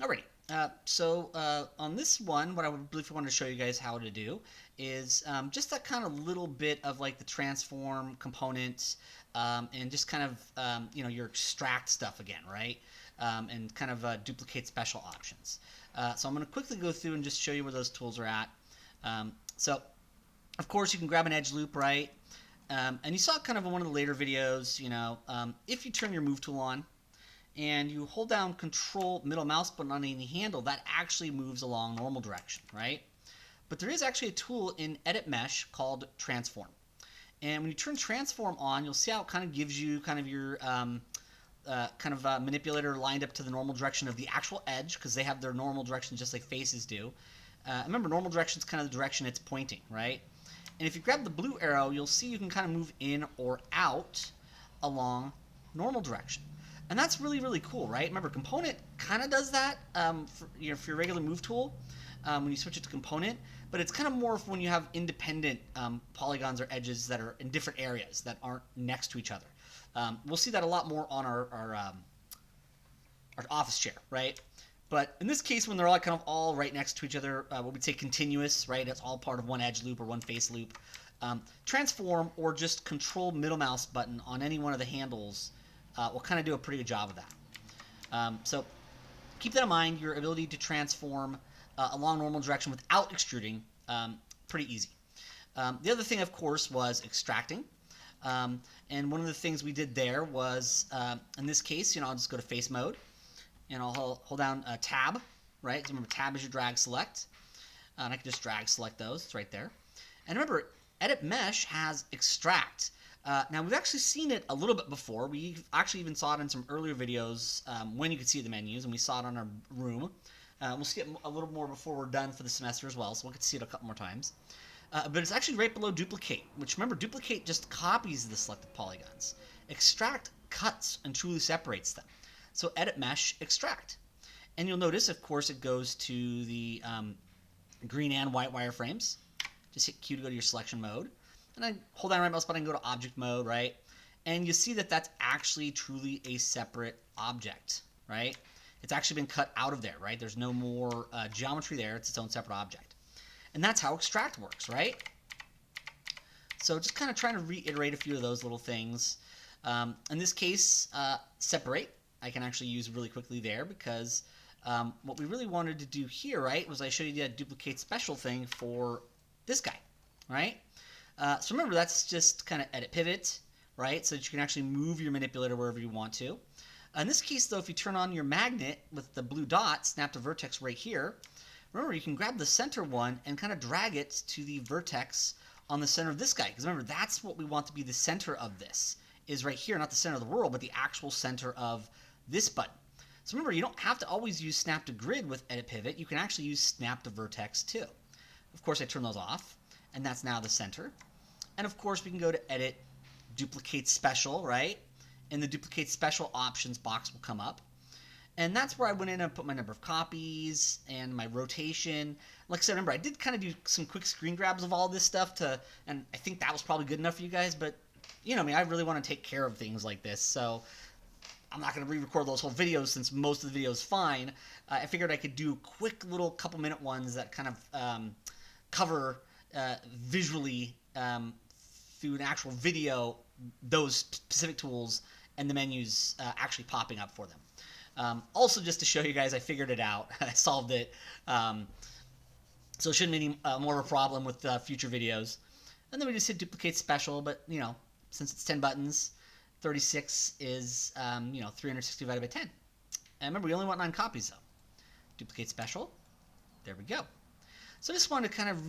Alrighty. So on this one, what I would briefly want to show you guys how to do is just that kind of little bit of like the transform components and just kind of your extract stuff again, right? And kind of duplicate special options. So I'm going to quickly go through and just show you where those tools are at. So of course you can grab an edge loop, right? And you saw kind of in one of the later videos, if you turn your move tool on, and you hold down control middle mouse button on any handle, that actually moves along normal direction, right? But there is actually a tool in Edit Mesh called Transform. And when you turn Transform on, you'll see how it kind of gives you kind of your manipulator lined up to the normal direction of the actual edge, because they have their normal direction just like faces do. Remember, normal direction is kind of the direction it's pointing, right? And if you grab the blue arrow, you'll see you can kind of move in or out along normal direction. And that's really, really cool, right? Remember, component kind of does that for your regular move tool when you switch it to component, but it's kind of more when you have independent polygons or edges that are in different areas that aren't next to each other. We'll see that a lot more on our office chair, right? But in this case, when they're all kind of all right next to each other, what we'd say continuous, right? It's all part of one edge loop or one face loop. Transform or just control middle mouse button on any one of the handles will kind of do a pretty good job of that. So keep that in mind. Your ability to transform along normal direction without extruding, pretty easy. The other thing, of course, was extracting. And one of the things we did there was, in this case, I'll just go to face mode, and I'll hold down tab, right? So remember, tab is your drag select. And I can just drag select those. It's right there. And remember, Edit Mesh has extract. Now, we've actually seen it a little bit before. We actually even saw it in some earlier videos when you could see the menus, and we saw it on our room. We'll see it a little more before we're done for the semester as well, so we'll get to see it a couple more times. But it's actually right below duplicate, which, remember, duplicate just copies the selected polygons. Extract cuts and truly separates them. So Edit Mesh, extract. And you'll notice, of course, it goes to the green and white wireframes. Just hit Q to go to your selection mode. And I hold down right mouse button and go to object mode, right? And you see that that's actually truly a separate object, right? It's actually been cut out of there, right? There's no more geometry there. It's its own separate object. And that's how extract works, right? So just kind of trying to reiterate a few of those little things. In this case, separate, I can actually use really quickly there because what we really wanted to do here, right, was I showed you that duplicate special thing for this guy, right? So remember, that's just kind of edit pivot, right? So that you can actually move your manipulator wherever you want to. In this case, though, if you turn on your magnet with the blue dot, snap to vertex right here, remember, you can grab the center one and kind of drag it to the vertex on the center of this guy. Because remember, that's what we want to be the center of this, is right here, not the center of the world, but the actual center of this button. So remember, you don't have to always use snap to grid with edit pivot. You can actually use snap to vertex too. Of course, I turn those off, and that's now the center. And of course, we can go to edit, duplicate special, right? And the duplicate special options box will come up. And that's where I went in and put my number of copies and my rotation. Like I said, remember, I did kind of do some quick screen grabs of all this stuff and I think that was probably good enough for you guys, but I really want to take care of things like this, so I'm not going to re-record those whole videos since most of the video is fine. I figured I could do quick little couple-minute ones that kind of cover visually through an actual video those specific tools and the menus actually popping up for them. Also, just to show you guys, I figured it out. I solved it. So it shouldn't be any more of a problem with future videos. And then we just hit duplicate special, but, since it's 10 buttons, 36 is, 360 divided by 10. And remember, we only want 9 copies, though. Duplicate special. There we go. So I just wanted to kind of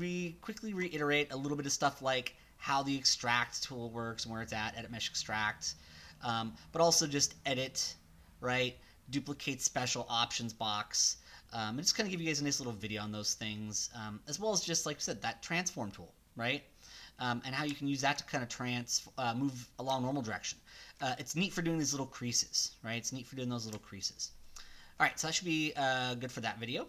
quickly reiterate a little bit of stuff like how the extract tool works and where it's at, edit mesh extract, but also just edit, right, duplicate special options box, and just kind of give you guys a nice little video on those things, as well as just, like I said, that transform tool, right, and how you can use that to kind of move along normal direction. It's neat for doing these little creases, right, it's neat for doing those little creases. All right, so that should be good for that video.